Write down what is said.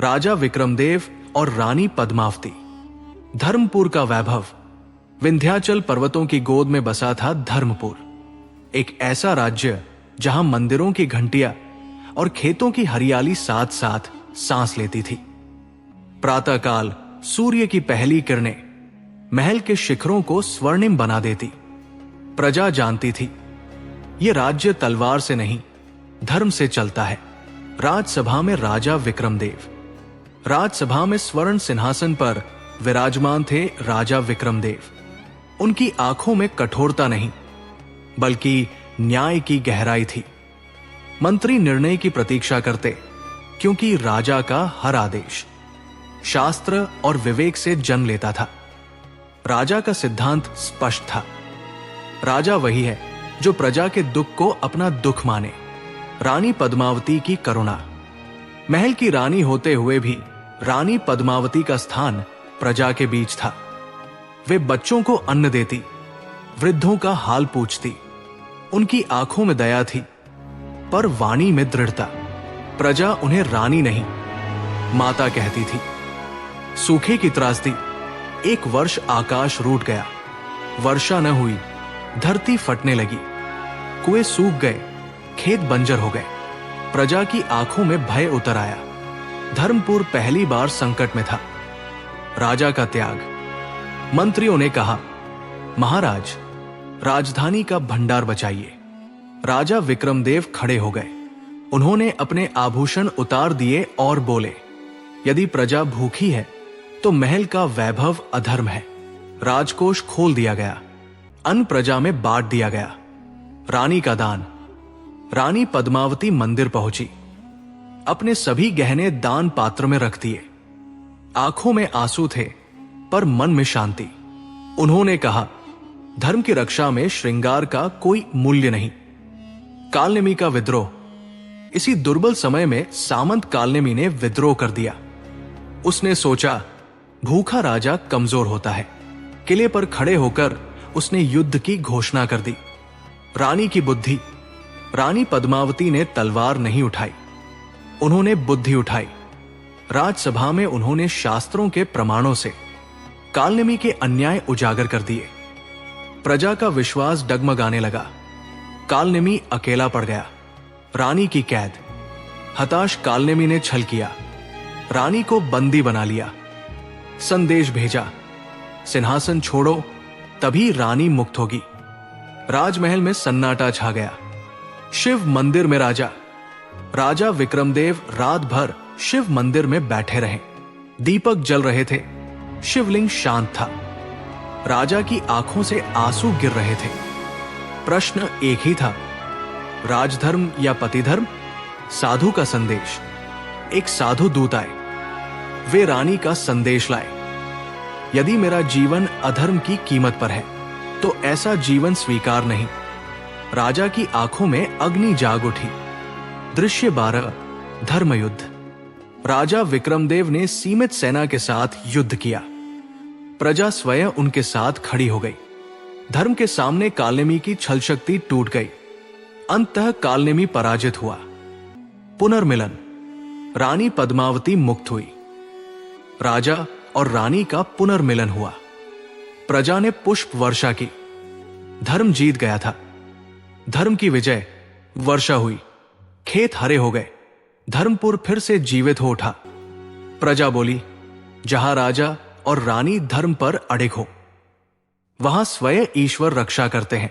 राजा विक्रमदेव और रानी पद्मावती। धर्मपुर का वैभव। विंध्याचल पर्वतों की गोद में बसा था धर्मपुर, एक ऐसा राज्य जहां मंदिरों की घंटियां और खेतों की हरियाली साथ साथ सांस लेती थी। प्रातःकाल सूर्य की पहली किरणें महल के शिखरों को स्वर्णिम बना देती। प्रजा जानती थी, यह राज्य तलवार से नहीं, धर्म से चलता है। राजसभा में राजा विक्रमदेव। राजसभा में स्वर्ण सिंहासन पर विराजमान थे राजा विक्रमदेव। उनकी आंखों में कठोरता नहीं, बल्कि न्याय की गहराई थी। मंत्री निर्णय की प्रतीक्षा करते, क्योंकि राजा का हर आदेश शास्त्र और विवेक से जन्म लेता था। राजा का सिद्धांत स्पष्ट था। राजा वही है जो प्रजा के दुख को अपना दुख माने। रानी पद्मावती की करुणा। महल की रानी होते हुए भी रानी पद्मावती का स्थान प्रजा के बीच था। वे बच्चों को अन्न देती, वृद्धों का हाल पूछती। उनकी आंखों में दया थी, पर वाणी में दृढ़ता। प्रजा उन्हें रानी नहीं, माता कहती थी। सूखे की त्रासदी। एक वर्ष आकाश रूठ गया, वर्षा न हुई, धरती फटने लगी, कुएं सूख गए, खेत बंजर हो गए। प्रजा की आंखों में भय उतर आया। धर्मपुर पहली बार संकट में था। राजा का त्याग। मंत्रियों ने कहा, महाराज, राजधानी का भंडार बचाइए। राजा विक्रमदेव खड़े हो गए। उन्होंने अपने आभूषण उतार दिए और बोले, यदि प्रजा भूखी है तो महल का वैभव अधर्म है। राजकोष खोल दिया गया, अन्न प्रजा में बांट दिया गया। रानी का दान। रानी पद्मावती मंदिर पहुंची, अपने सभी गहने दान पात्र में रख दिए। आंखों में आंसू थे, पर मन में शांति। उन्होंने कहा, धर्म की रक्षा में श्रृंगार का कोई मूल्य नहीं। कालनेमी का विद्रोह। इसी दुर्बल समय में सामंत कालनेमी ने विद्रोह कर दिया। उसने सोचा, भूखा राजा कमजोर होता है। किले पर खड़े होकर उसने युद्ध की घोषणा कर दी। रानी की बुद्धि। रानी पद्मावती ने तलवार नहीं उठाई, उन्होंने बुद्धि उठाई। राजसभा में उन्होंने शास्त्रों के प्रमाणों से कालनेमी के अन्याय उजागर कर दिए। प्रजा का विश्वास डगमगाने लगा। कालनेमी अकेला पड़ गया। रानी की कैद। हताश कालनेमी ने छल किया, रानी को बंदी बना लिया। संदेश भेजा, सिंहासन छोड़ो, तभी रानी मुक्त होगी। राजमहल में सन्नाटा छा गया। शिव मंदिर में राजा। राजा विक्रमदेव रात भर शिव मंदिर में बैठे रहे। दीपक जल रहे थे, शिवलिंग शांत था। राजा की आंखों से आंसू गिर रहे थे। प्रश्न एक ही था, राजधर्म या पतिधर्म? साधु का संदेश। एक साधु दूत आए, वे रानी का संदेश लाए। यदि मेरा जीवन अधर्म की कीमत पर है तो ऐसा जीवन स्वीकार नहीं। राजा की आंखों में अग्नि जाग उठी। दृश्य 12। धर्मयुद्ध। राजा विक्रमदेव ने सीमित सेना के साथ युद्ध किया। प्रजा स्वयं उनके साथ खड़ी हो गई। धर्म के सामने कालनेमी की छल शक्ति टूट गई। अंततः कालनेमी पराजित हुआ। पुनर्मिलन। रानी पद्मावती मुक्त हुई। राजा और रानी का पुनर्मिलन हुआ। प्रजा ने पुष्प वर्षा की। धर्म जीत गया था। धर्म की विजय। वर्षा हुई, खेत हरे हो गए। धर्मपुर फिर से जीवित हो उठा। प्रजा बोली, जहां राजा और रानी धर्म पर अडिग हो, वहां स्वयं ईश्वर रक्षा करते हैं।